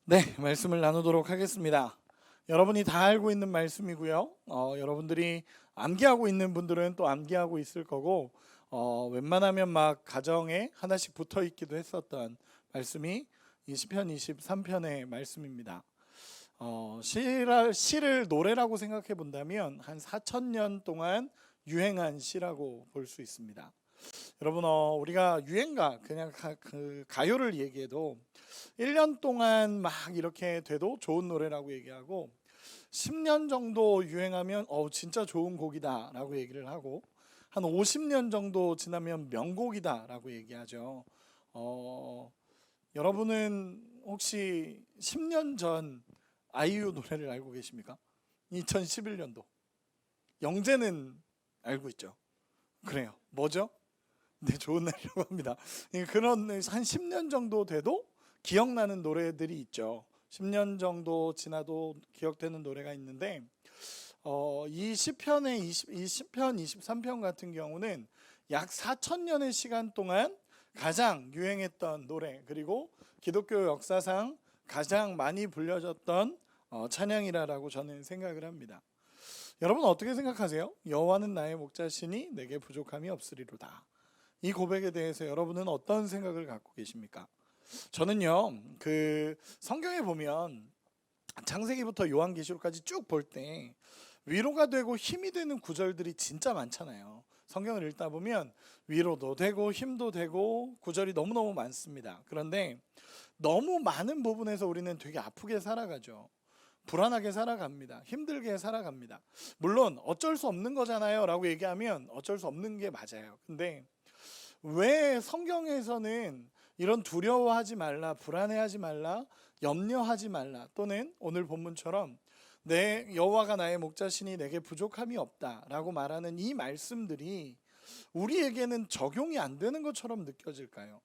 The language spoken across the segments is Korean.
네, 말씀을 나누도록 하겠습니다. 여러분이 다 알고 있는 말씀이고요. 여러분들이 암기하고 있는 분들은 또 암기하고 있을 거고, 웬만하면 막 가정에 하나씩 붙어 있기도 했었던 말씀이 이 시편 23편의 말씀입니다. 시를 노래라고 생각해 본다면 한 4,000년 동안 유행한 시라고 볼 수 있습니다. 여러분, 우리가 유행가 그냥 그 가요를 얘기해도 1년 동안 막 이렇게 돼도 좋은 노래라고 얘기하고, 10년 정도 유행하면 진짜 좋은 곡이다라고 얘기를 하고, 한 50년 정도 지나면 명곡이다라고 얘기하죠. 여러분은 혹시 10년 전 아이유 노래를 알고 계십니까? 2011년도 영재는 알고 있죠. 그래요. 뭐죠? 네, 좋은 날이라고 합니다. 그런 한 10년 정도 돼도 기억나는 노래들이 있죠. 10년 정도 지나도 기억되는 노래가 있는데, 이 시편의 20편, 23편 같은 경우는 약 4,000년의 시간 동안 가장 유행했던 노래, 그리고 기독교 역사상 가장 많이 불려졌던 찬양이라고 저는 생각을 합니다. 여러분 어떻게 생각하세요? 여호와는 나의 목자시니 내게 부족함이 없으리로다. 이 고백에 대해서 여러분은 어떤 생각을 갖고 계십니까? 저는요, 그 성경에 보면 창세기부터 요한계시록까지 쭉 볼 때 위로가 되고 힘이 되는 구절들이 진짜 많잖아요. 성경을 읽다 보면 위로도 되고 힘도 되고 구절이 너무너무 많습니다. 그런데 너무 많은 부분에서 우리는 되게 아프게 살아가죠. 불안하게 살아갑니다. 힘들게 살아갑니다. 물론 어쩔 수 없는 거잖아요 라고 얘기하면 어쩔 수 없는 게 맞아요. 근데 왜 성경에서는 이런 두려워하지 말라, 불안해하지 말라, 염려하지 말라, 또는 오늘 본문처럼 내 여호와가 나의 목자시니 내게 부족함이 없다라고 말하는 이 말씀들이 우리에게는 적용이 안 되는 것처럼 느껴질까요?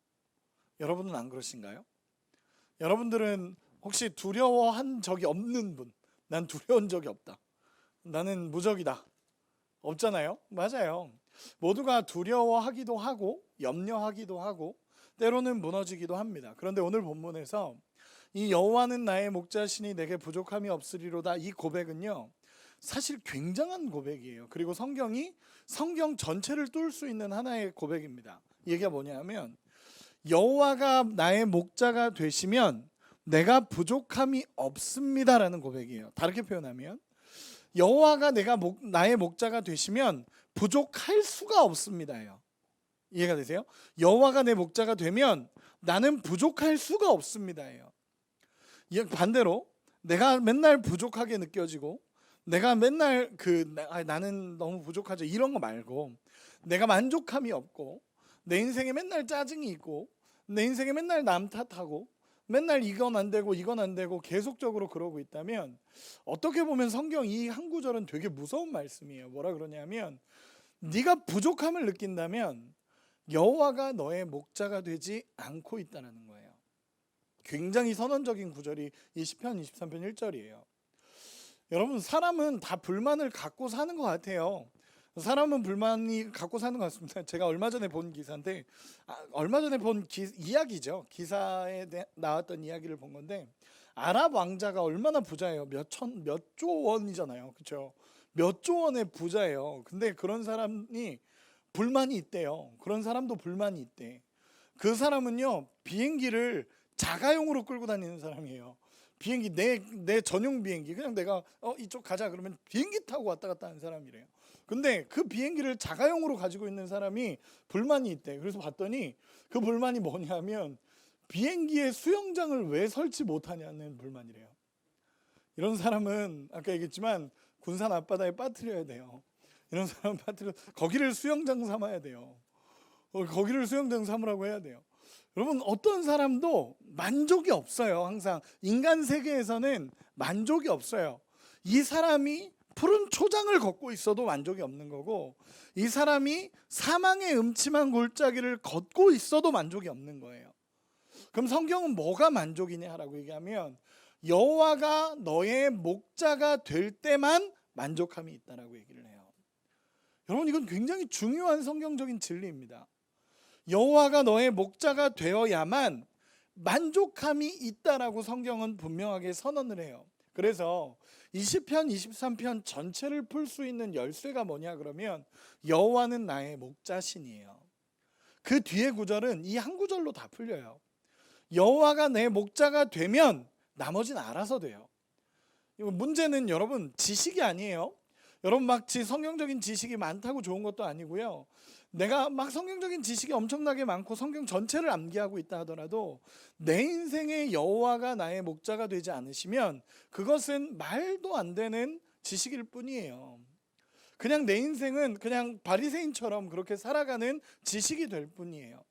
여러분은 안 그러신가요? 여러분들은 혹시 두려워한 적이 없는 분, 난 두려운 적이 없다, 나는 무적이다, 없잖아요? 맞아요. 모두가 두려워하기도 하고 염려하기도 하고 때로는 무너지기도 합니다. 그런데 오늘 본문에서 이 여호와는 나의 목자시니 내게 부족함이 없으리로다, 이 고백은요 사실 굉장한 고백이에요. 그리고 성경 전체를 뚫을 수 있는 하나의 고백입니다. 이 얘기가 뭐냐면, 여호와가 나의 목자가 되시면 내가 부족함이 없습니다라는 고백이에요. 다르게 표현하면 여호와가 나의 목자가 되시면 부족할 수가 없습니다요. 이해가 되세요? 여호와가 내 목자가 되면 나는 부족할 수가 없습니다요. 반대로 내가 맨날 부족하게 느껴지고 내가 맨날 나는 너무 부족하죠 이런 거 말고, 내가 만족함이 없고 내 인생에 맨날 짜증이 있고 내 인생에 맨날 남 탓하고 맨날 이건 안 되고 이건 안 되고 계속적으로 그러고 있다면, 어떻게 보면 성경 이 한 구절은 되게 무서운 말씀이에요. 뭐라 그러냐면, 네가 부족함을 느낀다면 여호와가 너의 목자가 되지 않고 있다는 거예요. 굉장히 선언적인 구절이 이 시편 23편 1절이에요. 여러분, 사람은 다 불만을 갖고 사는 것 같아요. 사람은 불만이 갖고 사는 것 같습니다. 제가 얼마 전에 본 기사인데, 얼마 전에 본 이야기죠. 기사에 나왔던 이야기를 본 건데, 아랍 왕자가 얼마나 부자예요. 몇 조 원이잖아요. 그렇죠? 몇 조 원의 부자예요. 근데 그런 사람이 불만이 있대요. 그런 사람도 불만이 있대. 그 사람은요, 비행기를 자가용으로 끌고 다니는 사람이에요. 비행기 내 전용 비행기, 그냥 내가 이쪽 가자 그러면 비행기 타고 왔다 갔다 하는 사람이래요. 근데 그 비행기를 자가용으로 가지고 있는 사람이 불만이 있대. 그래서 봤더니 그 불만이 뭐냐면, 비행기에 수영장을 왜 설치 못하냐는 불만이래요. 이런 사람은 아까 얘기했지만 군산 앞바다에 빠뜨려야 돼요. 이런 사람은 거기를 수영장 삼아야 돼요. 거기를 수영장 삼으라고 해야 돼요. 여러분, 어떤 사람도 만족이 없어요. 항상 인간 세계에서는 만족이 없어요. 이 사람이 푸른 초장을 걷고 있어도 만족이 없는 거고, 이 사람이 사망의 음침한 골짜기를 걷고 있어도 만족이 없는 거예요. 그럼 성경은 뭐가 만족이냐라고 얘기하면, 여호와가 너의 목자가 될 때만 만족함이 있다라고 얘기를 해요. 여러분, 이건 굉장히 중요한 성경적인 진리입니다. 여호와가 너의 목자가 되어야만 만족함이 있다라고 성경은 분명하게 선언을 해요. 그래서 20편, 23편 전체를 풀 수 있는 열쇠가 뭐냐 그러면 여호와는 나의 목자신이에요. 그 뒤에 구절은 이 한 구절로 다 풀려요. 여호와가 내 목자가 되면 나머지는 알아서 돼요. 문제는 여러분 지식이 아니에요. 여러분 막 성경적인 지식이 많다고 좋은 것도 아니고요. 내가 막 성경적인 지식이 엄청나게 많고 성경 전체를 암기하고 있다 하더라도 내 인생의 여호와가 나의 목자가 되지 않으시면 그것은 말도 안 되는 지식일 뿐이에요. 그냥 내 인생은 그냥 바리새인처럼 그렇게 살아가는 지식이 될 뿐이에요.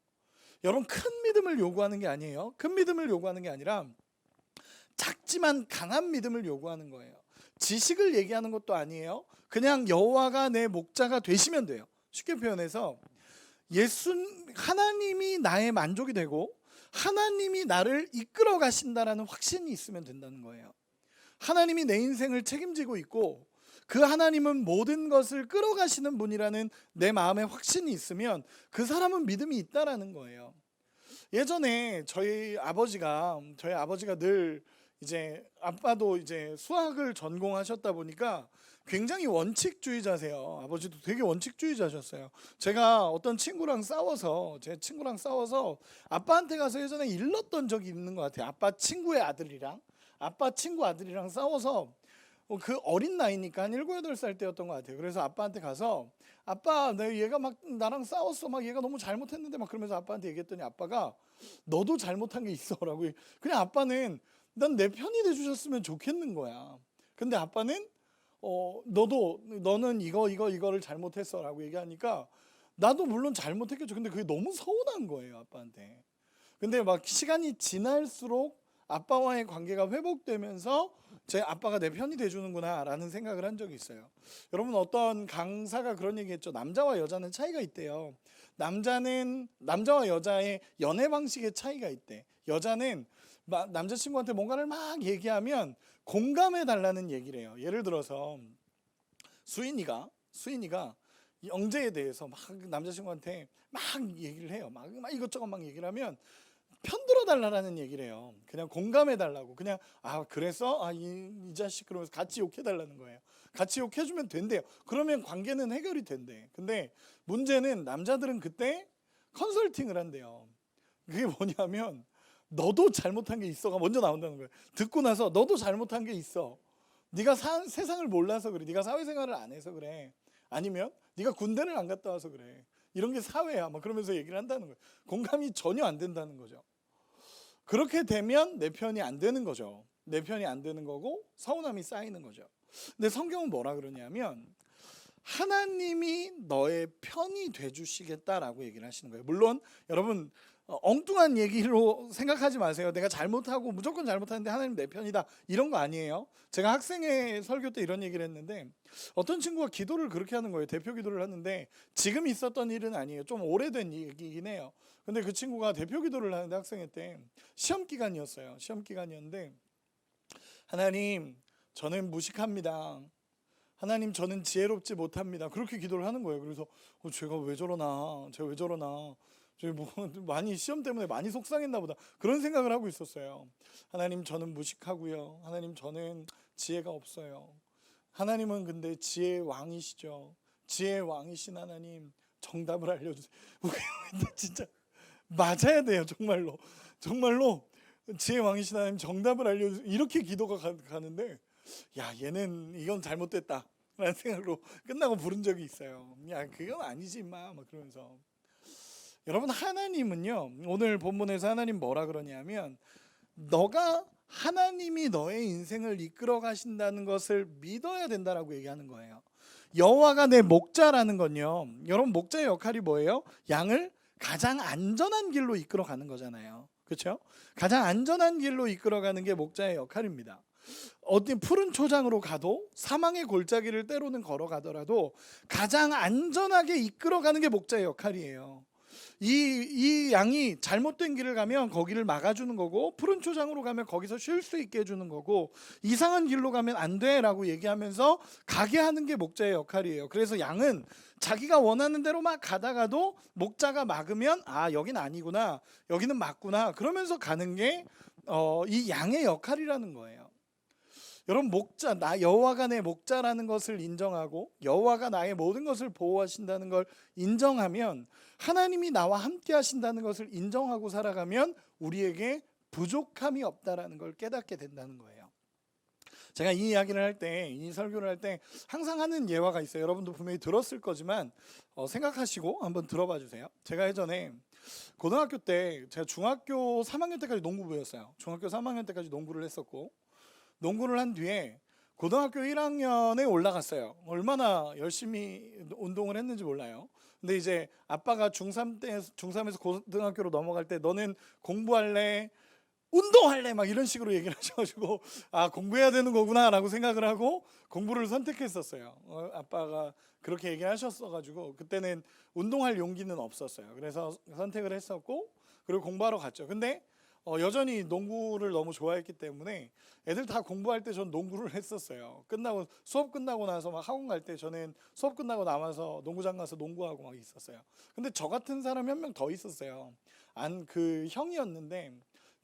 여러분 큰 믿음을 요구하는 게 아니에요. 큰 믿음을 요구하는 게 아니라 작지만 강한 믿음을 요구하는 거예요. 지식을 얘기하는 것도 아니에요. 그냥 여호와가 내 목자가 되시면 돼요. 쉽게 표현해서 하나님이 나의 만족이 되고 하나님이 나를 이끌어 가신다라는 확신이 있으면 된다는 거예요. 하나님이 내 인생을 책임지고 있고 그 하나님은 모든 것을 끌어가시는 분이라는 내 마음에 확신이 있으면 그 사람은 믿음이 있다라는 거예요. 예전에 저희 아버지가 늘 이제 아빠도 이제 수학을 전공하셨다 보니까 굉장히 원칙주의자세요. 아버지도 되게 원칙주의자셨어요. 제가 어떤 제 친구랑 싸워서 아빠한테 가서 예전에 일렀던 적이 있는 것 같아요. 아빠 친구 아들이랑 싸워서 그 어린 나이니까 한 7, 8살 때였던 것 같아요. 그래서 아빠한테 가서 아빠 얘가 막 나랑 싸웠어. 막 얘가 너무 잘못했는데 막 그러면서 아빠한테 얘기했더니 아빠가 너도 잘못한 게 있어 라고. 그냥 아빠는 난 내 편이 돼주셨으면 좋겠는 거야. 근데 아빠는 너는 이거를 잘못했어 라고 얘기하니까 나도 물론 잘못했겠죠. 근데 그게 너무 서운한 거예요 아빠한테. 근데 막 시간이 지날수록 아빠와의 관계가 회복되면서 제 아빠가 내 편이 돼주는구나 라는 생각을 한 적이 있어요. 여러분 어떤 강사가 그런 얘기했죠. 남자와 여자는 차이가 있대요. 남자와 여자의 연애 방식의 차이가 있대. 여자는 남자친구한테 뭔가를 막 얘기하면 공감해 달라는 얘기를 해요. 예를 들어서 수인이가 영재에 대해서 막 남자친구한테 막 얘기를 해요. 막 이것저것 막 얘기를 하면 편들어 달라는 얘기를 해요. 그냥 공감해 달라고. 그냥 그래서 이 자식 그러면서 같이 욕해 달라는 거예요. 같이 욕해 주면 된대요. 그러면 관계는 해결이 된대. 근데 문제는 남자들은 그때 컨설팅을 한대요. 그게 뭐냐면 너도 잘못한 게 있어가 먼저 나온다는 거예요. 듣고 나서 너도 잘못한 게 있어. 네가 세상을 몰라서 그래. 네가 사회생활을 안 해서 그래. 아니면 네가 군대를 안 갔다 와서 그래. 이런 게 사회야. 막 그러면서 얘기를 한다는 거예요. 공감이 전혀 안 된다는 거죠. 그렇게 되면 내 편이 안 되는 거죠. 내 편이 안 되는 거고 서운함이 쌓이는 거죠. 근데 성경은 뭐라 그러냐면 하나님이 너의 편이 돼주시겠다라고 얘기를 하시는 거예요. 물론 여러분 엉뚱한 얘기로 생각하지 마세요. 내가 잘못하고 무조건 잘못하는데 하나님 내 편이다 이런 거 아니에요. 제가 학생회 설교 때 이런 얘기를 했는데 어떤 친구가 기도를 그렇게 하는 거예요. 대표 기도를 하는데 지금 있었던 일은 아니에요. 좀 오래된 얘기긴 해요. 근데 그 친구가 대표 기도를 하는데 학생회 때 시험 기간이었어요. 시험 기간이었는데 하나님 저는 무식합니다. 하나님 저는 지혜롭지 못합니다. 그렇게 기도를 하는 거예요. 그래서 제가 왜 저러나 많이 시험 때문에 많이 속상했나 보다 그런 생각을 하고 있었어요. 하나님 저는 무식하고요. 하나님 저는 지혜가 없어요. 하나님은 근데 지혜의 왕이시죠. 지혜의 왕이신 하나님 정답을 알려주세요. 진짜 맞아야 돼요. 정말로 지혜의 왕이신 하나님 정답을 알려주세요. 이렇게 기도가 가는데 얘는 이건 잘못됐다 라는 생각으로 끝나고 부른 적이 있어요. 그건 아니지 막 그러면서. 여러분 하나님은요 오늘 본문에서 하나님 뭐라 그러냐면 너가 하나님이 너의 인생을 이끌어 가신다는 것을 믿어야 된다라고 얘기하는 거예요. 여호와가 내 목자라는 건요 여러분 목자의 역할이 뭐예요? 양을 가장 안전한 길로 이끌어 가는 거잖아요. 그렇죠? 가장 안전한 길로 이끌어 가는 게 목자의 역할입니다. 어디 푸른 초장으로 가도 사망의 골짜기를 때로는 걸어가더라도 가장 안전하게 이끌어 가는 게 목자의 역할이에요. 이 양이 잘못된 길을 가면 거기를 막아주는 거고, 푸른 초장으로 가면 거기서 쉴 수 있게 해주는 거고, 이상한 길로 가면 안 돼라고 얘기하면서 가게 하는 게 목자의 역할이에요. 그래서 양은 자기가 원하는 대로 막 가다가도 목자가 막으면 아, 여긴 아니구나, 여기는 맞구나, 그러면서 가는 게 이 양의 역할이라는 거예요. 여러분, 목자, 나 여호와가 내 목자라는 것을 인정하고 여호와가 나의 모든 것을 보호하신다는 걸 인정하면, 하나님이 나와 함께 하신다는 것을 인정하고 살아가면 우리에게 부족함이 없다라는 걸 깨닫게 된다는 거예요. 제가 이 이야기를 할 때, 이 설교를 할 때 항상 하는 예화가 있어요. 여러분도 분명히 들었을 거지만 생각하시고 한번 들어봐 주세요. 제가 예전에 고등학교 때, 제가 중학교 3학년 때까지 농구부였어요. 중학교 3학년 때까지 농구를 했었고, 농구를 한 뒤에 고등학교 1학년에 올라갔어요. 얼마나 열심히 운동을 했는지 몰라요. 근데 이제 아빠가 중3에서 고등학교로 넘어갈 때 너는 공부할래? 운동할래? 막 이런 식으로 얘기를 하셔가지고 아, 공부해야 되는 거구나 라고 생각을 하고 공부를 선택했었어요. 아빠가 그렇게 얘기하셨어가지고 그때는 운동할 용기는 없었어요. 그래서 선택을 했었고, 그리고 공부하러 갔죠. 근데 여전히 농구를 너무 좋아했기 때문에 애들 다 공부할 때 전 농구를 했었어요. 수업 끝나고 나서 막 학원 갈 때 저는 수업 끝나고 남아서 농구장 가서 농구하고 막 있었어요. 근데 저 같은 사람이 한 명 더 있었어요. 그 형이었는데,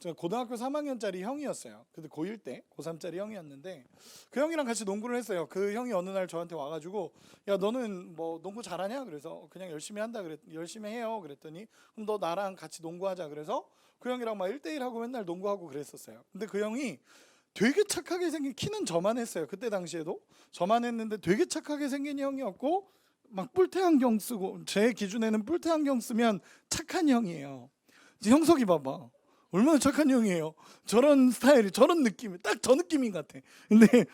저 고등학교 3학년짜리 형이었어요. 근데 고1 때 고3짜리 형이었는데 그 형이랑 같이 농구를 했어요. 그 형이 어느 날 저한테 와가지고 야, 너는 뭐 농구 잘하냐? 그래서 그냥 열심히 해요. 그랬더니 그럼 너 나랑 같이 농구하자. 그래서 그 형이랑 막 1대1 하고 맨날 농구하고 그랬었어요. 근데 그 형이 되게 착하게 생긴, 키는 저만 했어요. 그때 당시에도 저만 했는데 되게 착하게 생긴 형이었고, 막 뿔테 안경 쓰고, 제 기준에는 뿔테 안경 쓰면 착한 형이에요. 이제 형석이 봐봐, 얼마나 착한 형이에요. 저런 스타일이, 저런 느낌이 딱 저 느낌인 것 같아. 근데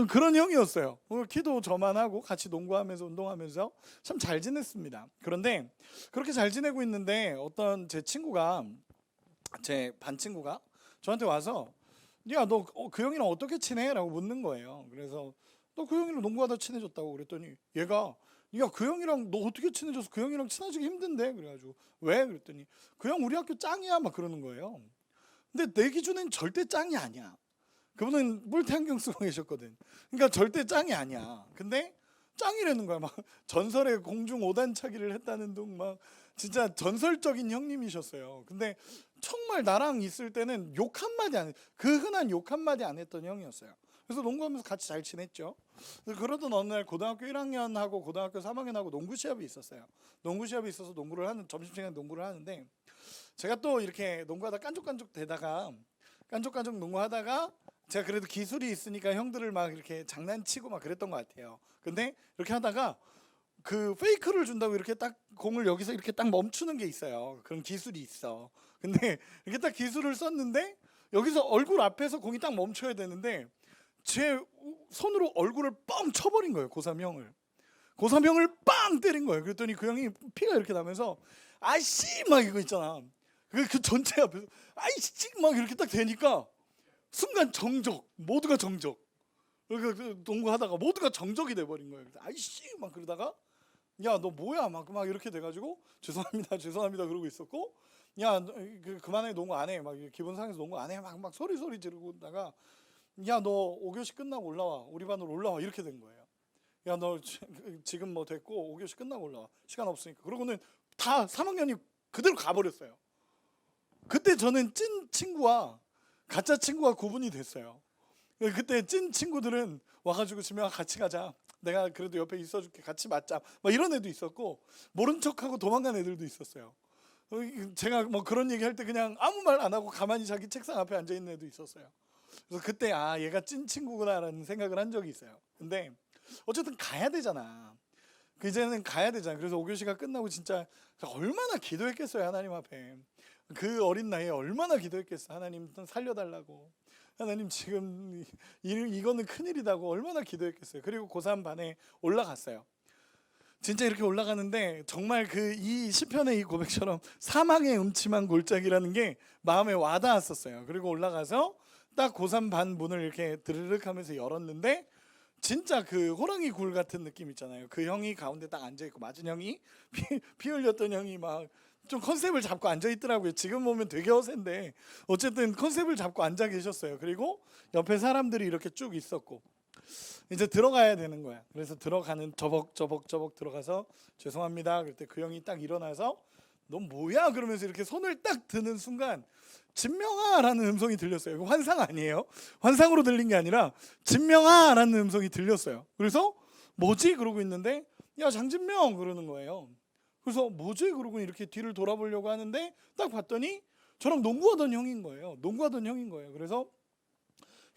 그런 형이었어요. 키도 저만하고 같이 농구하면서 운동하면서 참 잘 지냈습니다. 그런데 그렇게 잘 지내고 있는데 어떤 제 반 친구가 저한테 와서 야, 너 그 형이랑 어떻게 친해? 라고 묻는 거예요. 그래서 너 그 형이랑 농구하다 친해졌다고 그랬더니 얘가 야, 그 형이랑 너 어떻게 친해져서 그 형이랑 친해지기 힘든데? 그래가지고 왜? 그랬더니 그 형 우리 학교 짱이야 막 그러는 거예요. 근데 내 기준엔 절대 짱이 아니야. 그분은 뿔테 안경 쓰고 계셨거든. 그러니까 절대 짱이 아니야. 근데 짱이라는 거야. 막 전설의 공중 5단차기를 했다는 둥, 막 진짜 전설적인 형님이셨어요. 근데 정말 나랑 있을 때는 욕 한마디 안 해. 그 흔한 욕 한마디 안 했던 형이었어요. 그래서 농구하면서 같이 잘 지냈죠. 그러던 어느 날 고등학교 1학년하고 고등학교 3학년하고 농구 시합이 있었어요. 농구 시합이 있어서 점심시간에 농구를 하는데, 제가 또 이렇게 농구하다 깐족깐족 농구하다가 제가 그래도 기술이 있으니까 형들을 막 이렇게 장난치고 막 그랬던 것 같아요. 근데 이렇게 하다가 그 페이크를 준다고 이렇게 딱 공을 여기서 이렇게 딱 멈추는 게 있어요. 그런 기술이 있어. 근데 이렇게 딱 기술을 썼는데 여기서 얼굴 앞에서 공이 딱 멈춰야 되는데 제 손으로 얼굴을 뻥 쳐버린 거예요. 고3 형을. 고3 형을 빵 때린 거예요. 그랬더니 그 형이 피가 이렇게 나면서 아이씨 막 이거 있잖아. 그 전체 앞에서 아이씨 막 이렇게 딱 되니까 순간 정적, 모두가 정적. 그 농구하다가 모두가 정적이 돼버린 거예요. 아이씨 막 그러다가 야, 너 뭐야 막 이렇게 돼가지고 죄송합니다 그러고 있었고, 야, 그만해, 농구 안 해, 막 기분 상해서 농구 안 해, 막 소리 지르고다가 야, 너 5교시 끝나고 올라와, 우리 반으로 올라와, 이렇게 된 거예요. 야, 너 지금 뭐 됐고 5교시 끝나고 올라와, 시간 없으니까. 그러고는 다 3학년이 그대로 가버렸어요. 그때 저는 찐 친구와 가짜 친구가 구분이 됐어요. 그때 찐 친구들은 와가지고 지명아 같이 가자, 내가 그래도 옆에 있어줄게, 같이 맞자, 막 이런 애도 있었고, 모른 척하고 도망간 애들도 있었어요. 제가 뭐 그런 얘기 할 때 그냥 아무 말 안 하고 가만히 자기 책상 앞에 앉아 있는 애도 있었어요. 그래서 그때 아, 얘가 찐 친구구나라는 생각을 한 적이 있어요. 근데 어쨌든 가야 되잖아. 이제는 가야 되잖아. 그래서 5교시가 끝나고 진짜 얼마나 기도했겠어요, 하나님 앞에. 그 어린 나이에 얼마나 기도했겠어. 하나님 살려달라고, 하나님 지금 이거는 큰일이다고 얼마나 기도했겠어요. 그리고 고3 반에 올라갔어요. 진짜 이렇게 올라가는데 정말 이 시편의 이 고백처럼 사망의 음침한 골짜기라는 게 마음에 와닿았었어요. 그리고 올라가서 딱 고3 반 문을 이렇게 드르륵 하면서 열었는데 진짜 그 호랑이 굴 같은 느낌 있잖아요. 그 형이 가운데 딱 앉아있고, 맞은 형이 피 흘렸던 형이 막 좀 컨셉을 잡고 앉아 있더라고요. 지금 보면 되게 어센데 어쨌든 컨셉을 잡고 앉아 계셨어요. 그리고 옆에 사람들이 이렇게 쭉 있었고 이제 들어가야 되는 거야. 그래서 들어가는 저벅 들어가서 죄송합니다. 그때 그 형이 딱 일어나서 너 뭐야? 그러면서 이렇게 손을 딱 드는 순간 진명아라는 음성이 들렸어요. 이거 환상 아니에요? 환상으로 들린 게 아니라 진명아라는 음성이 들렸어요. 그래서 뭐지? 그러고 있는데 야 장진명 그러는 거예요. 그래서 뭐지? 그러고 이렇게 뒤를 돌아보려고 하는데 딱 봤더니 저랑 농구하던 형인 거예요. 그래서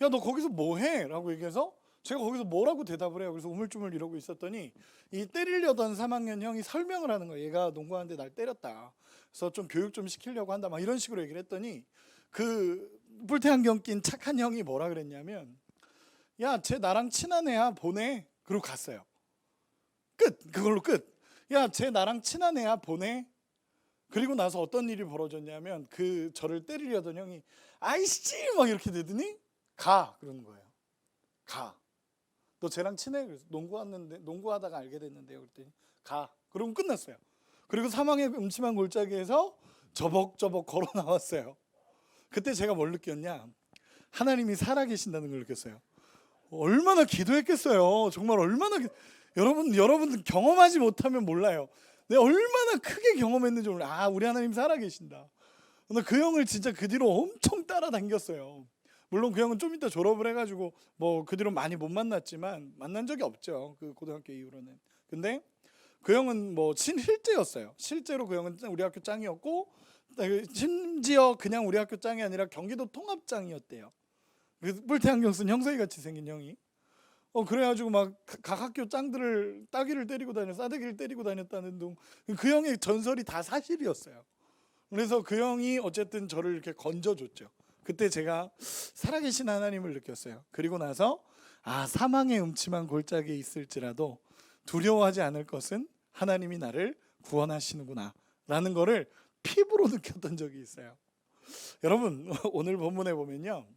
야 너 거기서 뭐 해? 라고 얘기해서 제가 거기서 뭐라고 대답을 해요. 그래서 우물쭈물 이러고 있었더니 이 때리려던 3학년 형이 설명을 하는 거예요. 얘가 농구하는데 날 때렸다. 그래서 좀 교육 좀 시키려고 한다. 막 이런 식으로 얘기를 했더니 그 뿔테 안경 낀 착한 형이 뭐라 그랬냐면 야 쟤 나랑 친한 애야 보내. 그러고 갔어요. 끝. 그걸로 끝. 야 쟤 나랑 친한 애야 보내. 그리고 나서 어떤 일이 벌어졌냐면 그 저를 때리려던 형이 아이씨 막 이렇게 되더니 가 그러는 거예요. 가. 너 쟤랑 친해? 그래서 농구하다가 알게 됐는데요. 그랬더니 가. 그러면 끝났어요. 그리고 사망의 음침한 골짜기에서 저벅저벅 걸어 나왔어요. 그때 제가 뭘 느꼈냐? 하나님이 살아계신다는 걸 느꼈어요. 얼마나 기도했겠어요. 정말 얼마나 여러분 경험하지 못하면 몰라요. 내가 얼마나 크게 경험했는지 몰라요. 아 우리 하나님 살아계신다. 근데 그 형을 진짜 그 뒤로 엄청 따라다녔어요. 물론 그 형은 좀 이따 졸업을 해가지고 뭐 그 뒤로 많이 못 만났지만 만난 적이 없죠. 그 고등학교 이후로는. 근데 그 형은 뭐 실제였어요. 실제로 그 형은 우리 학교 짱이었고 심지어 그냥 우리 학교 짱이 아니라 경기도 통합짱이었대요. 그 뿔테 안경 쓴 형석이 같이 생긴 형이. 그래가지고 막 각 학교 짱들을 싸대기를 때리고 다녔다는 둥. 그 형의 전설이 다 사실이었어요. 그래서 그 형이 어쨌든 저를 이렇게 건져줬죠. 그때 제가 살아계신 하나님을 느꼈어요. 그리고 나서 사망의 음침한 골짜기에 있을지라도 두려워하지 않을 것은 하나님이 나를 구원하시는구나 라는 거를 피부로 느꼈던 적이 있어요. 여러분 오늘 본문에 보면요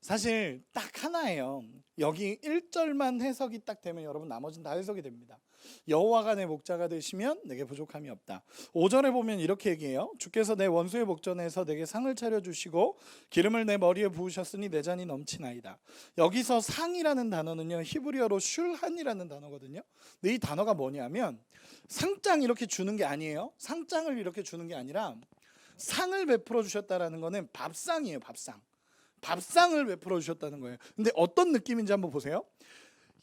사실 딱 하나예요. 여기 1절만 해석이 딱 되면 여러분 나머지는 다 해석이 됩니다. 여호와가 내 목자가 되시면 내게 부족함이 없다. 5절에 보면 이렇게 얘기해요. 주께서 내 원수의 목전에서 내게 상을 차려주시고 기름을 내 머리에 부으셨으니 내 잔이 넘치나이다. 여기서 상이라는 단어는요 히브리어로 슐한이라는 단어거든요. 근데 이 단어가 뭐냐면 상장 이렇게 주는 게 아니에요. 상장을 이렇게 주는 게 아니라 상을 베풀어 주셨다라는 거는 밥상이에요. 밥상을 베풀어 주셨다는 거예요. 근데 어떤 느낌인지 한번 보세요.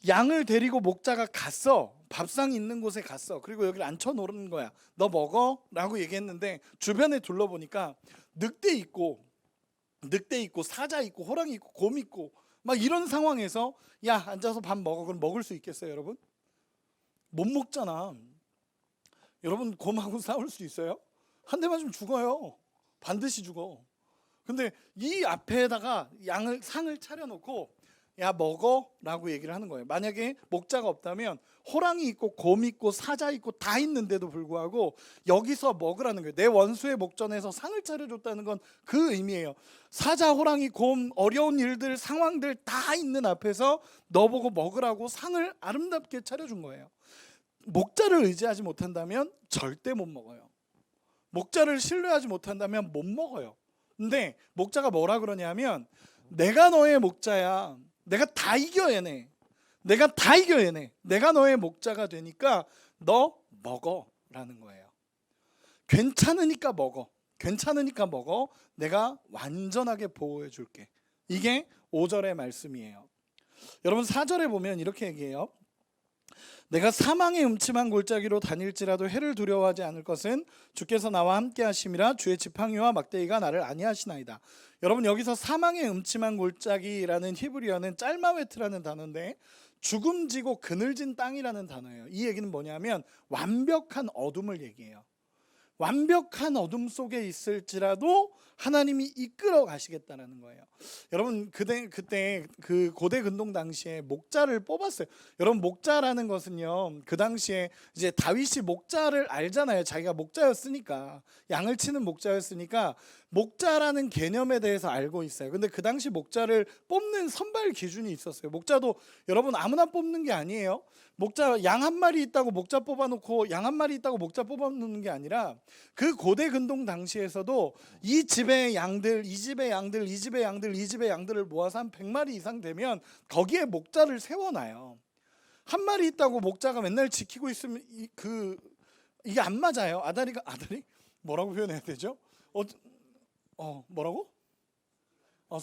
양을 데리고 목자가 갔어. 밥상이 있는 곳에 갔어. 그리고 여기를 앉혀 놓는 거야. 너 먹어? 라고 얘기했는데 주변에 둘러보니까 늑대 있고 사자 있고 호랑이 있고 곰 있고 막 이런 상황에서 야 앉아서 밥 먹어. 그럼 먹을 수 있겠어요 여러분? 못 먹잖아. 여러분 곰하고 싸울 수 있어요? 한 대 맞으면 죽어요. 반드시 죽어. 근데 이 앞에다가 상을 차려놓고 야 먹어 라고 얘기를 하는 거예요. 만약에 목자가 없다면 호랑이 있고 곰 있고 사자 있고 다 있는데도 불구하고 여기서 먹으라는 거예요. 내 원수의 목전에서 상을 차려줬다는 건 그 의미예요. 사자 호랑이 곰 어려운 일들 상황들 다 있는 앞에서 너보고 먹으라고 상을 아름답게 차려준 거예요. 목자를 의지하지 못한다면 절대 못 먹어요. 목자를 신뢰하지 못한다면 못 먹어요. 근데 목자가 뭐라 그러냐면 내가 너의 목자야. 내가 다 이겨내네. 내가 너의 목자가 되니까 너 먹어라는 거예요. 괜찮으니까 먹어. 내가 완전하게 보호해 줄게. 이게 5절의 말씀이에요. 여러분 4절에 보면 이렇게 얘기해요. 내가 사망의 음침한 골짜기로 다닐지라도 해를 두려워하지 않을 것은 주께서 나와 함께 하심이라. 주의 지팡이와 막대기가 나를 안위하시나이다. 여러분 여기서 사망의 음침한 골짜기라는 히브리어는 짤마웨트라는 단어인데 죽음지고 그늘진 땅이라는 단어예요. 이 얘기는 뭐냐면 완벽한 어둠을 얘기해요. 완벽한 어둠 속에 있을지라도 하나님이 이끌어 가시겠다는 거예요. 여러분 그때 그 고대 근동 당시에 목자를 뽑았어요. 여러분 목자라는 것은요 그 당시에 이제 다윗이 목자를 알잖아요. 자기가 목자였으니까 양을 치는 목자였으니까 목자라는 개념에 대해서 알고 있어요. 근데 그 당시 목자를 뽑는 선발 기준이 있었어요. 목자도 여러분 아무나 뽑는 게 아니에요. 목자 양 한 마리 있다고 목자 뽑아놓고 양 한 마리 있다고 목자 뽑아놓는 게 아니라 그 고대 근동 당시에서도 이 집의 양들, 이 집의 양들, 이 집의 양들, 이 집의 양들을 모아서 한 100마리 이상 되면 거기에 목자를 세워놔요. 한 마리 있다고 목자가 맨날 지키고 있으면 이게 안 맞아요. 아다리 뭐라고 표현해야 되죠? 뭐라고?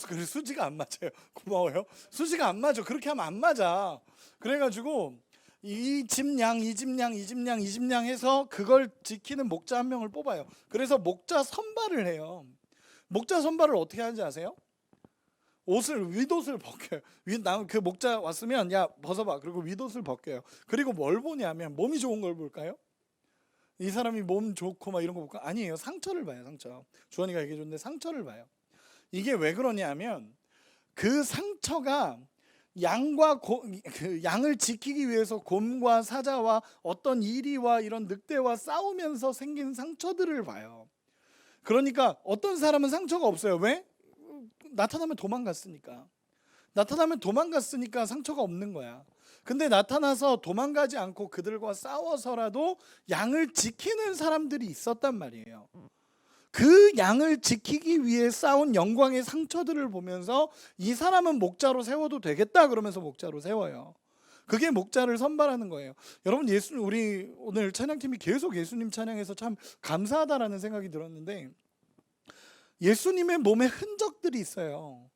그래 수지가 안 맞아요. 고마워요. 수지가 안 맞아. 그렇게 하면 안 맞아. 그래가지고 이 집 양, 이 집 양, 이 집 양, 이 집 양 해서 그걸 지키는 목자 한 명을 뽑아요. 그래서 목자 선발을 해요. 목자 선발을 어떻게 하는지 아세요? 윗옷을 벗겨요. 그 목자 왔으면 야 벗어봐. 그리고 윗옷을 벗겨요. 그리고 뭘 보냐면 몸이 좋은 걸 볼까요? 이 사람이 몸 좋고 막 이런 거 볼까? 아니에요. 상처를 봐요. 상처. 주원이가 얘기해 줬는데 상처를 봐요. 이게 왜 그러냐면 그 상처가 그 양을 지키기 위해서 곰과 사자와 어떤 이리와 이런 늑대와 싸우면서 생긴 상처들을 봐요. 그러니까 어떤 사람은 상처가 없어요. 왜? 나타나면 도망갔으니까. 상처가 없는 거야. 근데 나타나서 도망가지 않고 그들과 싸워서라도 양을 지키는 사람들이 있었단 말이에요. 그 양을 지키기 위해 싸운 영광의 상처들을 보면서 이 사람은 목자로 세워도 되겠다 그러면서 목자로 세워요. 그게 목자를 선발하는 거예요. 여러분 우리 오늘 찬양팀이 계속 예수님 찬양해서 참 감사하다라는 생각이 들었는데 예수님의 몸에 흔적들이 있어요.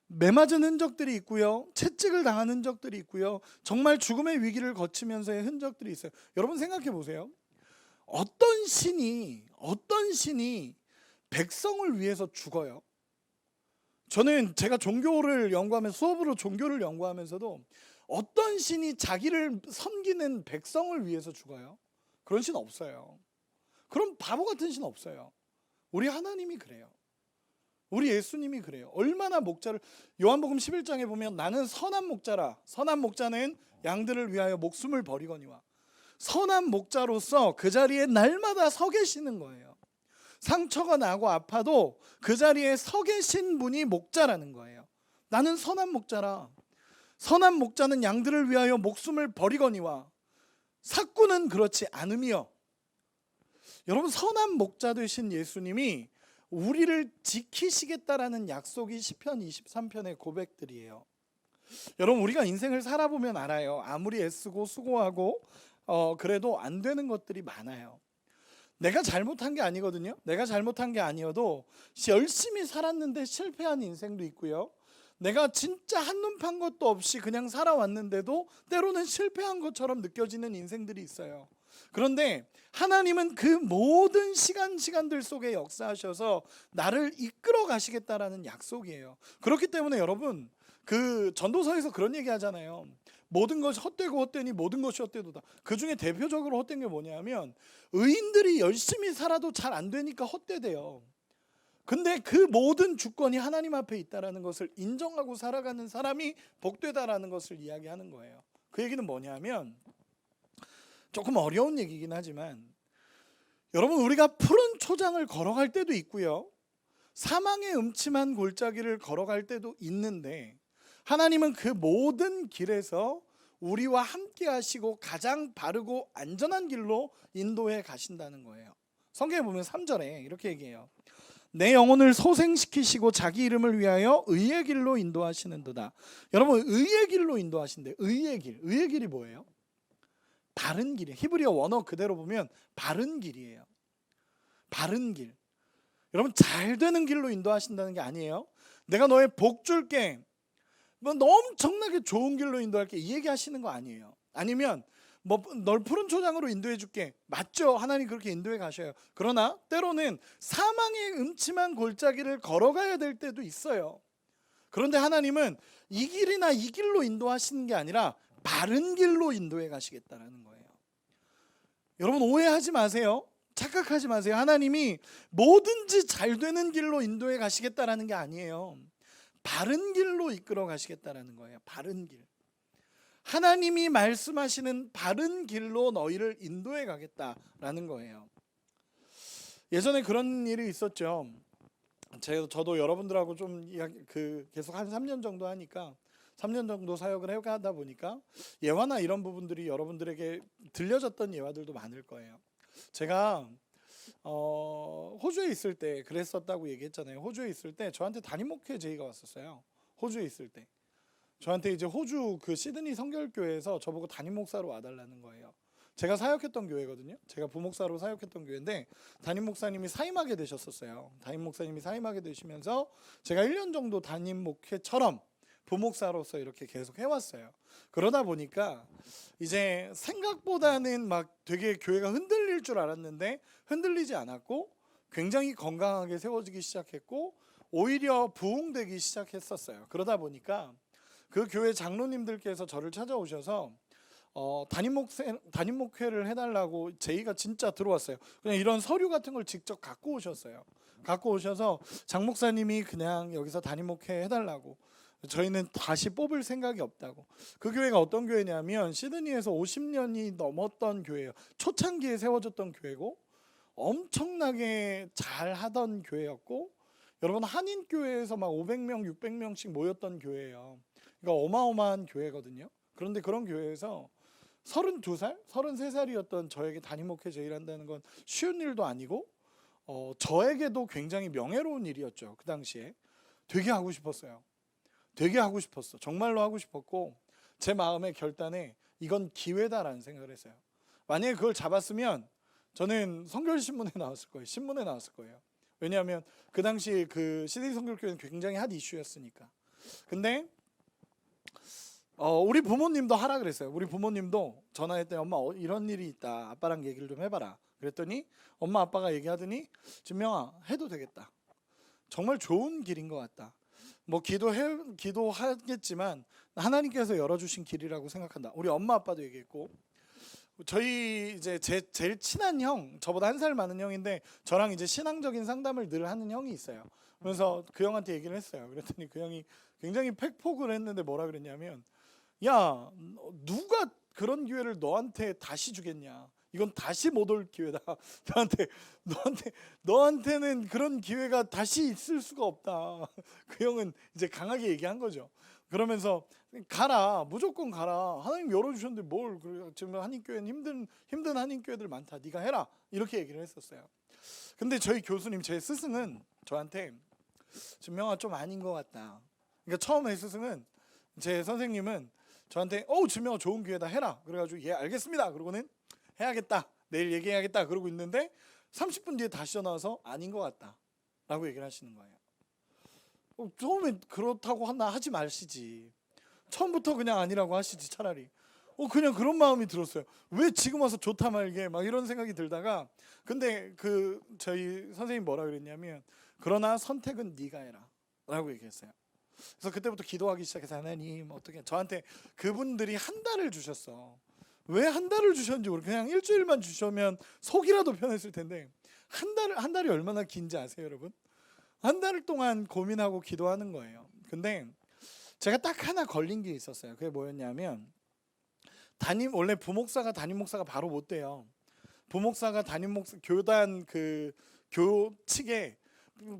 매맞은 흔적들이 있고요. 채찍을 당한 흔적들이 있고요. 정말 죽음의 위기를 거치면서의 흔적들이 있어요. 여러분 생각해 보세요. 어떤 신이 백성을 위해서 죽어요? 저는 제가 종교를 연구하면서 수업으로 종교를 연구하면서도 어떤 신이 자기를 섬기는 백성을 위해서 죽어요? 그런 신 없어요. 그럼 바보 같은 신 없어요. 우리 하나님이 그래요. 우리 예수님이 그래요. 얼마나 목자를 요한복음 11장에 보면 나는 선한 목자라. 선한 목자는 양들을 위하여 목숨을 버리거니와. 선한 목자로서 그 자리에 날마다 서 계시는 거예요. 상처가 나고 아파도 그 자리에 서 계신 분이 목자라는 거예요. 나는 선한 목자라. 선한 목자는 양들을 위하여 목숨을 버리거니와. 삭구는 그렇지 않으며. 여러분 선한 목자 되신 예수님이 우리를 지키시겠다라는 약속이 시편 23편의 고백들이에요. 여러분 우리가 인생을 살아보면 알아요. 아무리 애쓰고 수고하고 그래도 안 되는 것들이 많아요. 내가 잘못한 게 아니거든요. 내가 잘못한 게 아니어도 열심히 살았는데 실패한 인생도 있고요. 내가 진짜 한눈 판 것도 없이 그냥 살아왔는데도 때로는 실패한 것처럼 느껴지는 인생들이 있어요. 그런데 하나님은 그 모든 시간들 속에 역사하셔서 나를 이끌어 가시겠다라는 약속이에요. 그렇기 때문에 여러분 그 전도서에서 그런 얘기 하잖아요. 모든 것이 헛되고 헛되니 모든 것이 헛되도다. 그 중에 대표적으로 헛된 게 뭐냐면 의인들이 열심히 살아도 잘 안 되니까 헛되대요. 근데 그 모든 주권이 하나님 앞에 있다라는 것을 인정하고 살아가는 사람이 복되다라는 것을 이야기하는 거예요. 그 얘기는 뭐냐면 조금 어려운 얘기긴 하지만 여러분 우리가 푸른 초장을 걸어갈 때도 있고요. 사망의 음침한 골짜기를 걸어갈 때도 있는데 하나님은 그 모든 길에서 우리와 함께 하시고 가장 바르고 안전한 길로 인도해 가신다는 거예요. 성경에 보면 3절에 이렇게 얘기해요. 내 영혼을 소생시키시고 자기 이름을 위하여 의의 길로 인도하시는도다. 여러분 의의 길로 인도하신대. 의의 길이 뭐예요? 바른 길이에요. 히브리어 원어 그대로 보면 바른 길이에요. 바른 길. 여러분 잘 되는 길로 인도하신다는 게 아니에요. 내가 너의 복 줄게. 뭐 너 엄청나게 좋은 길로 인도할게. 이 얘기 하시는 거 아니에요. 아니면 뭐 널 푸른 초장으로 인도해 줄게. 맞죠? 하나님 그렇게 인도해 가셔요. 그러나 때로는 사망의 음침한 골짜기를 걸어가야 될 때도 있어요. 그런데 하나님은 이 길이나 이 길로 인도하시는 게 아니라 바른 길로 인도해 가시겠다라는 거예요. 여러분 오해하지 마세요. 착각하지 마세요. 하나님이 뭐든지 잘 되는 길로 인도해 가시겠다라는 게 아니에요. 바른 길로 이끌어 가시겠다라는 거예요. 바른 길. 하나님이 말씀하시는 바른 길로 너희를 인도해 가겠다라는 거예요. 예전에 그런 일이 있었죠. 저도 여러분들하고 좀 계속 한 3년 정도 하니까 3년 정도 사역을 해가다 보니까 예화나 이런 부분들이 여러분들에게 들려졌던 예화들도 많을 거예요. 제가 호주에 있을 때 그랬었다고 얘기했잖아요. 호주에 있을 때 저한테 담임 목회 제의가 왔었어요. 호주에 있을 때 저한테 이제 호주 그 시드니 성결교회에서 저보고 담임 목사로 와달라는 거예요. 제가 사역했던 교회거든요. 제가 부목사로 사역했던 교회인데 담임 목사님이 사임하게 되셨었어요. 담임 목사님이 사임하게 되시면서 제가 1년 정도 담임 목회처럼 부목사로서 이렇게 계속 해왔어요. 그러다 보니까 이제 생각보다는 막 되게 교회가 흔들릴 줄 알았는데 흔들리지 않았고 굉장히 건강하게 세워지기 시작했고 오히려 부흥되기 시작했었어요. 그러다 보니까 그 교회 장로님들께서 저를 찾아오셔서 담임 목회를 해달라고 제의가 진짜 들어왔어요. 그냥 이런 서류 같은 걸 직접 갖고 오셨어요. 갖고 오셔서 장 목사님이 그냥 여기서 담임 목회 해달라고. 저희는 다시 뽑을 생각이 없다고. 그 교회가 어떤 교회냐면 시드니에서 50년이 넘었던 교회예요. 초창기에 세워졌던 교회고 엄청나게 잘하던 교회였고 여러분 한인교회에서 막 500명, 600명씩 모였던 교회예요. 그러니까 어마어마한 교회거든요. 그런데 그런 교회에서 32살, 33살이었던 저에게 담임 목회 제의를 한다는 건 쉬운 일도 아니고 저에게도 굉장히 명예로운 일이었죠. 그 당시에 되게 하고 싶었어요. 되게 하고 싶었어. 정말로 하고 싶었고 제 마음의 결단에 이건 기회다라는 생각을 했어요. 만약에 그걸 잡았으면 저는 성결신문에 나왔을 거예요. 신문에 나왔을 거예요. 왜냐하면 그 당시 그 시드니 성결교회는 굉장히 핫 이슈였으니까. 근데 우리 부모님도 하라 그랬어요. 우리 부모님도 전화했더니 엄마 이런 일이 있다. 아빠랑 얘기를 좀 해봐라. 그랬더니 엄마 아빠가 얘기하더니 진명아 해도 되겠다. 정말 좋은 길인 것 같다. 뭐 기도하겠지만 하나님께서 열어주신 길이라고 생각한다. 우리 엄마 아빠도 얘기했고 저희 이제 제일 친한 형, 저보다 한 살 많은 형인데 저랑 이제 신앙적인 상담을 늘 하는 형이 있어요. 그래서 그 형한테 얘기를 했어요. 그랬더니 그 형이 굉장히 팩폭을 했는데 뭐라 그랬냐면 야 누가 그런 기회를 너한테 다시 주겠냐. 이건 다시 못 올 기회다. 너한테는 그런 기회가 다시 있을 수가 없다. 그 형은 이제 강하게 얘기한 거죠. 그러면서 가라, 무조건 가라. 하나님 열어주셨는데 뭘? 지금 한인교회는 힘든 한인교회들 많다. 네가 해라. 이렇게 얘기를 했었어요. 근데 저희 교수님, 제 스승은 저한테 진명아 좀 아닌 것 같다. 그러니까 처음에 스승은 제 선생님은 저한테 진명아 좋은 기회다 해라. 그래가지고 예 알겠습니다. 그러고는 해야겠다. 내일 얘기해야겠다. 그러고 있는데 30분 뒤에 다시 전화 와서 아닌 것 같다. 라고 얘기를 하시는 거예요. 처음에 그렇다고 하지 마시지. 처음부터 그냥 아니라고 하시지 차라리. 그냥 그런 마음이 들었어요. 왜 지금 와서 좋다 말게 막 이런 생각이 들다가 근데 저희 선생님 뭐라 그랬냐면 그러나 선택은 네가 해라. 라고 얘기했어요. 그래서 그때부터 기도하기 시작해서 하나님 어떻게 저한테 그분들이 한 달을 주셨어. 왜 한 달을 주셨는지 모르겠어요. 그냥 일주일만 주시면 속이라도 편했을 텐데 한 달이 얼마나 긴지 아세요, 여러분? 한 달 동안 고민하고 기도하는 거예요. 근데 제가 딱 하나 걸린 게 있었어요. 그게 뭐였냐면 원래 부목사가 담임 목사가 바로 못 돼요. 부목사가 담임 목사 교단 교 측에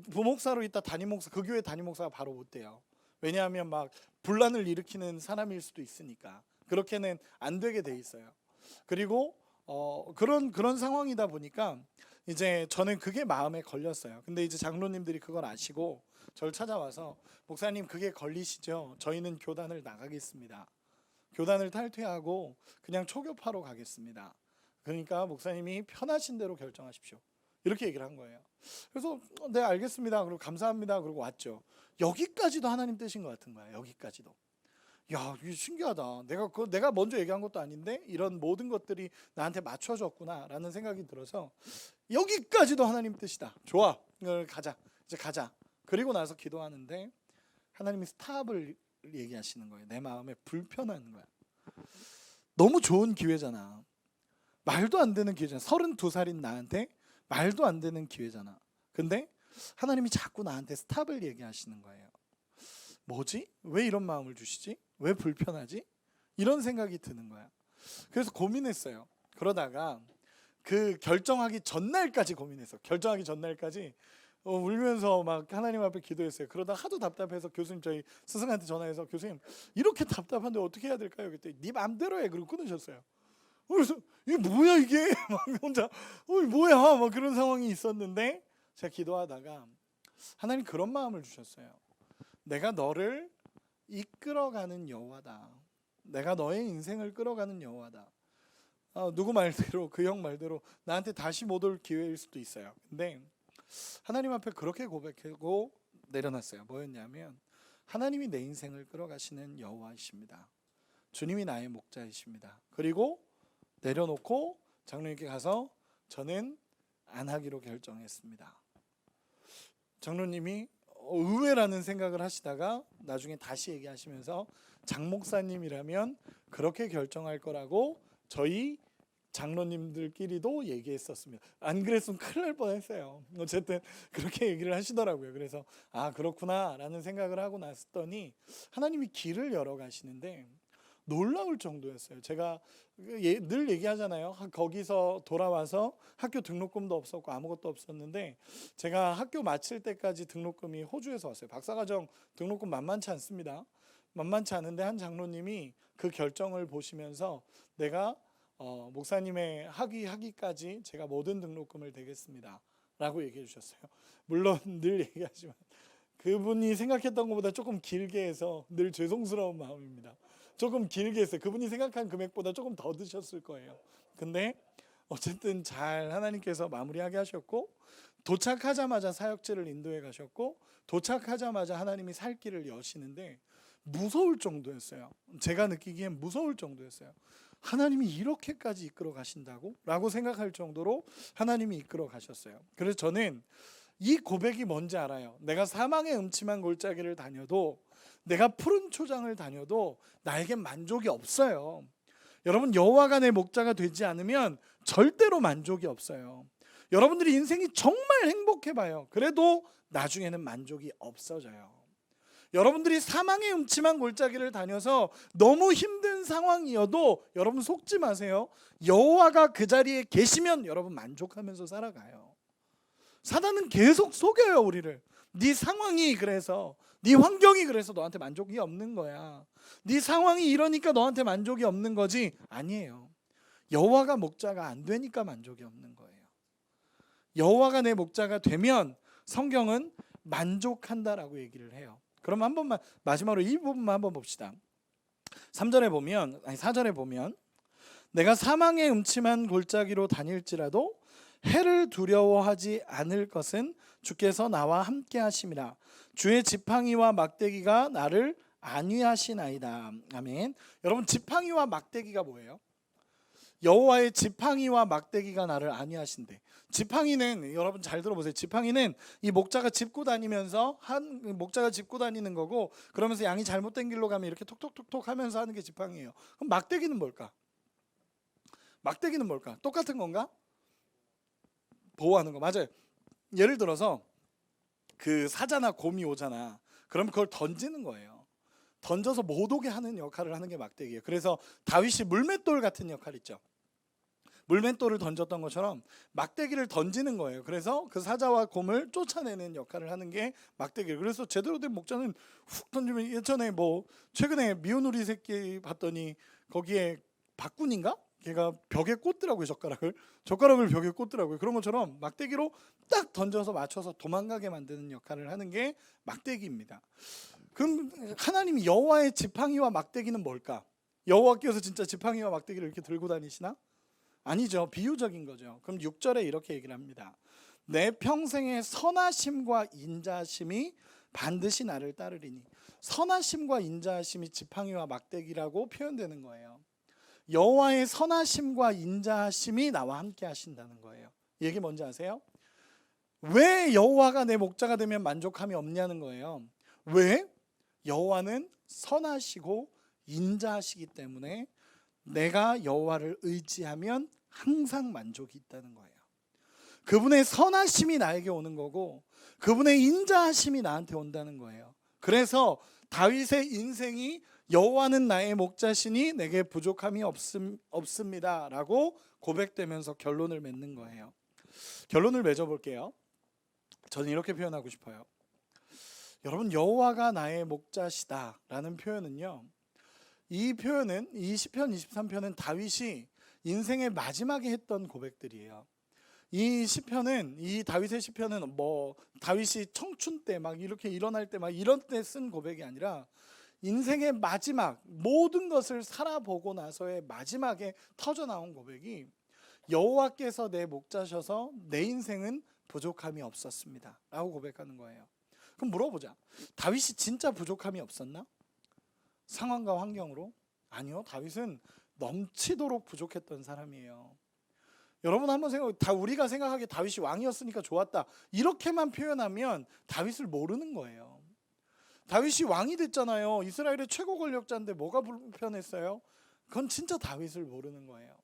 부목사로 있다 담임 목사 그 교회 담임 목사가 바로 못 돼요. 왜냐하면 막 분란을 일으키는 사람일 수도 있으니까. 그렇게는 안 되게 돼 있어요. 그리고 그런 상황이다 보니까 이제 저는 그게 마음에 걸렸어요. 근데 이제 장로님들이 그걸 아시고 저를 찾아와서 목사님 그게 걸리시죠? 저희는 교단을 나가겠습니다. 교단을 탈퇴하고 그냥 초교파로 가겠습니다. 그러니까 목사님이 편하신 대로 결정하십시오. 이렇게 얘기를 한 거예요. 그래서 네 알겠습니다. 그리고 감사합니다. 그러고 왔죠. 여기까지도 하나님 뜻인 것 같은 거야. 여기까지도. 야, 이게 신기하다. 내가 먼저 얘기한 것도 아닌데 이런 모든 것들이 나한테 맞춰졌구나라는 생각이 들어서 여기까지도 하나님 뜻이다. 좋아, 가자. 이제 가자. 그리고 나서 기도하는데 하나님이 스탑을 얘기하시는 거예요. 내 마음에 불편한 거야. 너무 좋은 기회잖아. 말도 안 되는 기회잖아. 32살인 나한테 말도 안 되는 기회잖아. 근데 하나님이 자꾸 나한테 스탑을 얘기하시는 거예요. 뭐지? 왜 이런 마음을 주시지? 왜 불편하지? 이런 생각이 드는 거야. 그래서 고민했어요. 그러다가 그 결정하기 전날까지 고민했어. 결정하기 전날까지 울면서 막 하나님 앞에 기도했어요. 그러다 하도 답답해서 교수님, 저희 스승한테 전화해서 교수님 이렇게 답답한데 어떻게 해야 될까요? 그랬더니 네 맘대로 해, 그러고 끊으셨어요. 그래서 이게 뭐야 이게 막 혼자 뭐야 막 그런 상황이 있었는데, 제가 기도하다가 하나님 그런 마음을 주셨어요. 내가 너를 이끌어가는 여호와다. 내가 너의 인생을 끌어가는 여호와다. 누구 말대로, 그 형 말대로 나한테 다시 못 올 기회일 수도 있어요. 근데 하나님 앞에 그렇게 고백하고 내려놨어요. 뭐였냐면, 하나님이 내 인생을 끌어가시는 여호와이십니다. 주님이 나의 목자이십니다. 그리고 내려놓고 장로님께 가서 저는 안 하기로 결정했습니다. 장로님이 의외라는 생각을 하시다가 나중에 다시 얘기하시면서 장 목사님이라면 그렇게 결정할 거라고 저희 장로님들끼리도 얘기했었습니다. 안 그랬으면 큰일 날 뻔했어요. 어쨌든 그렇게 얘기를 하시더라고요. 그래서 그렇구나 라는 생각을 하고 났더니 하나님이 길을 열어 가시는데 놀라울 정도였어요. 제가 늘 얘기하잖아요. 거기서 돌아와서 학교 등록금도 없었고 아무것도 없었는데, 제가 학교 마칠 때까지 등록금이 호주에서 왔어요. 박사과정 등록금 만만치 않습니다. 만만치 않은데 한 장로님이 그 결정을 보시면서 내가 목사님의 학위까지 제가 모든 등록금을 대겠습니다 라고 얘기해 주셨어요. 물론 늘 얘기하지만 그분이 생각했던 것보다 조금 길게 해서 늘 죄송스러운 마음입니다. 조금 길게 했어요. 그분이 생각한 금액보다 조금 더 드셨을 거예요. 근데 어쨌든 잘 하나님께서 마무리하게 하셨고, 도착하자마자 사역지를 인도해 가셨고, 도착하자마자 하나님이 살 길을 여시는데 무서울 정도였어요. 제가 느끼기엔 무서울 정도였어요. 하나님이 이렇게까지 이끌어 가신다고? 라고 생각할 정도로 하나님이 이끌어 가셨어요. 그래서 저는 이 고백이 뭔지 알아요. 내가 사망의 음침한 골짜기를 다녀도, 내가 푸른 초장을 다녀도 나에겐 만족이 없어요. 여러분, 여호와가 내 목자가 되지 않으면 절대로 만족이 없어요. 여러분들이 인생이 정말 행복해봐요. 그래도 나중에는 만족이 없어져요. 여러분들이 사망의 음침한 골짜기를 다녀서 너무 힘든 상황이어도 여러분 속지 마세요. 여호와가 그 자리에 계시면 여러분 만족하면서 살아가요. 사단은 계속 속여요, 우리를. 네 상황이 그래서, 네 환경이 그래서 너한테 만족이 없는 거야. 네 상황이 이러니까 너한테 만족이 없는 거지. 아니에요. 여호와가 목자가 안 되니까 만족이 없는 거예요. 여호와가 내 목자가 되면 성경은 만족한다라고 얘기를 해요. 그럼 한 번만 마지막으로 이 부분만 한번 봅시다. 4절에 보면 내가 사망의 음침한 골짜기로 다닐지라도 해를 두려워하지 않을 것은 주께서 나와 함께 하심이라. 주의 지팡이와 막대기가 나를 안위하시나이다. 아멘. 여러분, 지팡이와 막대기가 뭐예요? 여호와의 지팡이와 막대기가 나를 안위하신대. 지팡이는, 여러분 잘 들어보세요. 지팡이는 이 목자가 짚고 다니면서 목자가 짚고 다니는 거고, 그러면서 양이 잘못된 길로 가면 이렇게 톡톡톡톡 하면서 하는 게 지팡이에요. 그럼 막대기는 뭘까? 막대기는 뭘까? 똑같은 건가? 보호하는 거. 맞아요. 예를 들어서 그 사자나 곰이 오잖아. 그럼 그걸 던지는 거예요. 던져서 못 오게 하는 역할을 하는 게 막대기예요. 그래서 다윗이 물맷돌 같은 역할 있죠. 물맷돌을 던졌던 것처럼 막대기를 던지는 거예요. 그래서 그 사자와 곰을 쫓아내는 역할을 하는 게 막대기예요. 그래서 제대로 된 목자는 훅 던지면, 예전에 최근에 미운 우리 새끼 봤더니 거기에 박군인가? 걔가 벽에 꽂더라고요. 젓가락을 벽에 꽂더라고요. 그런 것처럼 막대기로 딱 던져서 맞춰서 도망가게 만드는 역할을 하는 게 막대기입니다. 그럼 하나님이 여호와의 지팡이와 막대기는 뭘까? 여호와께서 진짜 지팡이와 막대기를 이렇게 들고 다니시나? 아니죠. 비유적인 거죠. 그럼 6절에 이렇게 얘기를 합니다. 내 평생의 선하심과 인자하심이 반드시 나를 따르리니. 선하심과 인자하심이 지팡이와 막대기라고 표현되는 거예요. 여호와의 선하심과 인자하심이 나와 함께 하신다는 거예요. 얘기 뭔지 아세요? 왜 여호와가 내 목자가 되면 만족함이 없냐는 거예요. 왜? 여호와는 선하시고 인자하시기 때문에 내가 여호와를 의지하면 항상 만족이 있다는 거예요. 그분의 선하심이 나에게 오는 거고 그분의 인자하심이 나한테 온다는 거예요. 그래서 다윗의 인생이 여호와는 나의 목자시니 내게 부족함이 없습니다 라고 고백되면서 결론을 맺는 거예요. 결론을 맺어볼게요. 저는 이렇게 표현하고 싶어요. 여러분, 여호와가 나의 목자시다라는 표현은요, 이 표현은 이 시편 23편은 다윗이 인생의 마지막에 했던 고백들이에요. 이 시편은, 이 다윗의 시편은 뭐 다윗이 청춘 때 막 이렇게 일어날 때 막 이런 때 쓴 고백이 아니라 인생의 마지막 모든 것을 살아보고 나서의 마지막에 터져 나온 고백이 여호와께서 내 목자셔서 내 인생은 부족함이 없었습니다 라고 고백하는 거예요. 그럼 물어보자. 다윗이 진짜 부족함이 없었나? 상황과 환경으로? 아니요. 다윗은 넘치도록 부족했던 사람이에요. 여러분 한번 우리가 생각하기에 다윗이 왕이었으니까 좋았다 이렇게만 표현하면 다윗을 모르는 거예요. 다윗이 왕이 됐잖아요. 이스라엘의 최고 권력자인데 뭐가 불편했어요? 그건 진짜 다윗을 모르는 거예요.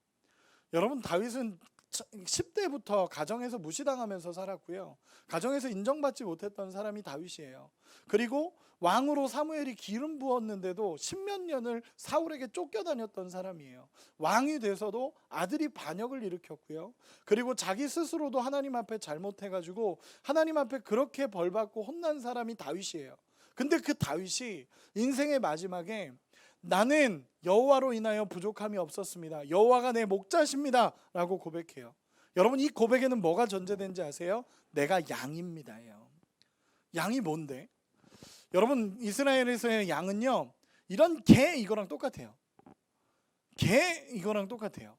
여러분, 다윗은 10대부터 가정에서 무시당하면서 살았고요. 가정에서 인정받지 못했던 사람이 다윗이에요. 그리고 왕으로 사무엘이 기름 부었는데도 10몇 년을 사울에게 쫓겨다녔던 사람이에요. 왕이 돼서도 아들이 반역을 일으켰고요. 그리고 자기 스스로도 하나님 앞에 잘못해가지고 하나님 앞에 그렇게 벌받고 혼난 사람이 다윗이에요. 근데 그 다윗이 인생의 마지막에 나는 여호와로 인하여 부족함이 없었습니다. 여호와가 내 목자십니다 라고 고백해요. 여러분, 이 고백에는 뭐가 전제된지 아세요? 내가 양입니다예요. 양이 뭔데? 여러분, 이스라엘에서의 양은요, 이런 개 이거랑 똑같아요. 개 이거랑 똑같아요.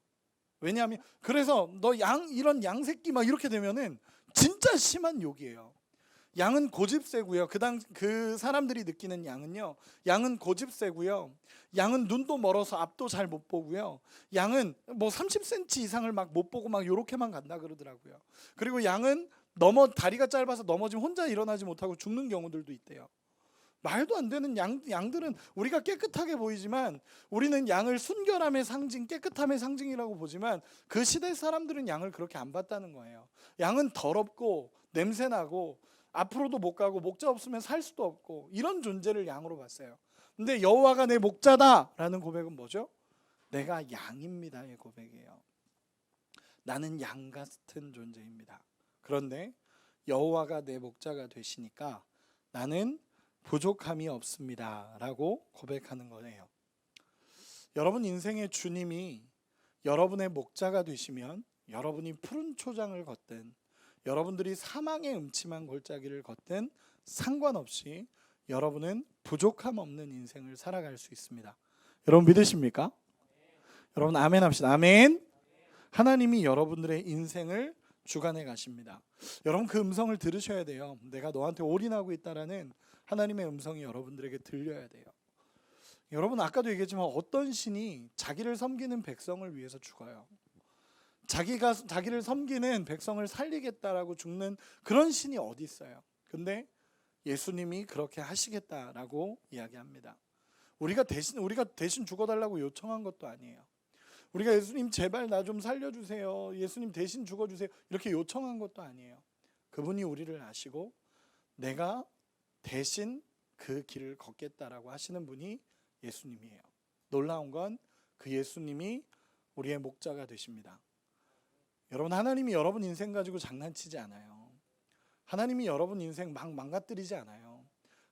왜냐하면 그래서 너 이런 양 새끼 막 이렇게 되면은 진짜 심한 욕이에요. 양은 고집세고요. 그 사람들이 느끼는 양은요, 양은 고집세고요. 양은 눈도 멀어서 앞도 잘 못 보고요. 양은 뭐 30cm 이상을 막 못 보고 막 요렇게만 간다 그러더라고요. 그리고 양은 다리가 짧아서 넘어지면 혼자 일어나지 못하고 죽는 경우들도 있대요. 말도 안 되는 양들은 우리가 깨끗하게 보이지만 우리는 양을 순결함의 상징, 깨끗함의 상징이라고 보지만 그 시대 사람들은 양을 그렇게 안 봤다는 거예요. 양은 더럽고 냄새나고 앞으로도 못 가고 목자 없으면 살 수도 없고 이런 존재를 양으로 봤어요. 근데 여호와가 내 목자다라는 고백은 뭐죠? 내가 양입니다의 고백이에요. 나는 양 같은 존재입니다. 그런데 여호와가 내 목자가 되시니까 나는 부족함이 없습니다 라고 고백하는 거예요. 여러분 인생의 주님이 여러분의 목자가 되시면 여러분이 푸른 초장을 걷든 여러분들이 사망의 음침한 골짜기를 걷든 상관없이 여러분은 부족함 없는 인생을 살아갈 수 있습니다. 여러분 믿으십니까? 여러분 아멘 합시다. 아멘. 하나님이 여러분들의 인생을 주관해 가십니다. 여러분 그 음성을 들으셔야 돼요. 내가 너한테 올인하고 있다라는 하나님의 음성이 여러분들에게 들려야 돼요. 여러분 아까도 얘기했지만 어떤 신이 자기를 섬기는 백성을 위해서 죽어요. 자기를 섬기는 백성을 살리겠다라고 죽는 그런 신이 어디 있어요? 근데 예수님이 그렇게 하시겠다라고 이야기합니다. 우리가 대신 죽어달라고 요청한 것도 아니에요. 우리가 예수님 제발 나 좀 살려주세요. 예수님 대신 죽어주세요. 이렇게 요청한 것도 아니에요. 그분이 우리를 아시고 내가 대신 그 길을 걷겠다라고 하시는 분이 예수님이에요. 놀라운 건 그 예수님이 우리의 목자가 되십니다. 여러분 하나님이 여러분 인생 가지고 장난치지 않아요. 하나님이 여러분 인생 막 망가뜨리지 않아요.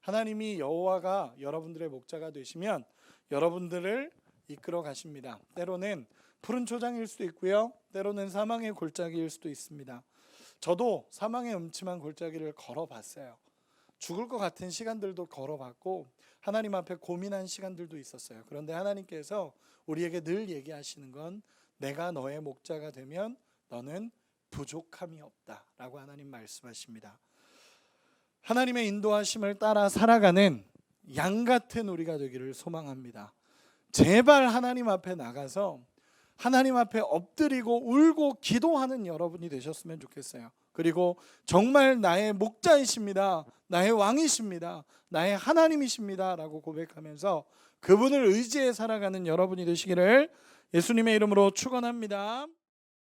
하나님이 여호와가 여러분들의 목자가 되시면 여러분들을 이끌어 가십니다. 때로는 푸른 초장일 수도 있고요. 때로는 사망의 골짜기일 수도 있습니다. 저도 사망의 음침한 골짜기를 걸어봤어요. 죽을 것 같은 시간들도 걸어봤고 하나님 앞에 고민한 시간들도 있었어요. 그런데 하나님께서 우리에게 늘 얘기하시는 건 내가 너의 목자가 되면 너는 부족함이 없다라고 하나님 말씀하십니다. 하나님의 인도하심을 따라 살아가는 양 같은 우리가 되기를 소망합니다. 제발 하나님 앞에 나가서 하나님 앞에 엎드리고 울고 기도하는 여러분이 되셨으면 좋겠어요. 그리고 정말 나의 목자이십니다. 나의 왕이십니다. 나의 하나님이십니다 라고 고백하면서 그분을 의지해 살아가는 여러분이 되시기를 예수님의 이름으로 축원합니다.